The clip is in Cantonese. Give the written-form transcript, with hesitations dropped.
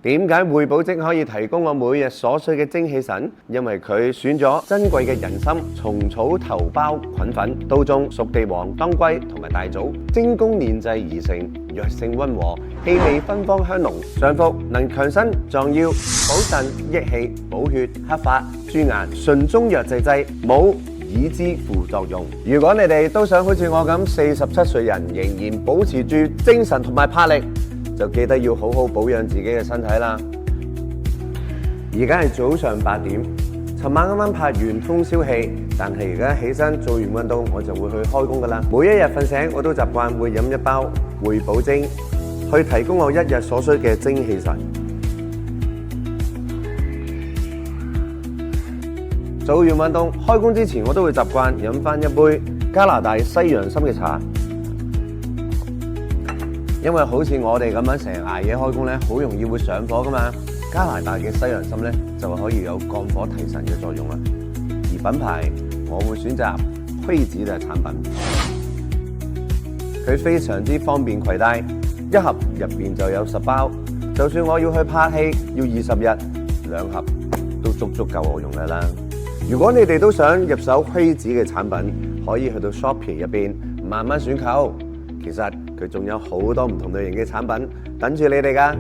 點解匯寶精可以提供我每日所需嘅精氣神？因為佢選咗珍貴嘅人參、蟲草頭孢菌粉、當中熟地黃、當歸同埋大棗，精工煉製而成，藥性溫和，氣味芬芳香濃，上服能強身壯腰、補腎益氣、補血、黑髮、駐顏，純中藥製劑，冇已知副作用。如果你哋都想好似我咁47歲人仍然保持住精神同埋魄力，就記得要好好保養自己嘅身體啦。而家係早上8點，尋晚啱啱拍完通宵戲，但係而家起身做完運動，我就會去開工噶啦。每一日瞓醒，我都習慣會飲一包匯寶精，去提供我一日所需嘅精氣神。做完運動，開工之前我都會習慣飲翻一杯加拿大西洋參嘅茶。因為好似我哋咁樣成日捱夜開工咧，好容易會上火噶嘛。加拿大嘅西洋參咧就可以有降火提神嘅作用啦。而品牌我會選擇輝子嘅產品，佢非常之方便攜帶，一盒入邊就有10包。就算我要去拍戲要20日，2盒都足夠我用噶啦。如果你哋都想入手輝子嘅產品，可以去到 Shopee 入邊慢慢選購。其實佢仲有好多唔同類型嘅產品等住你哋㗎。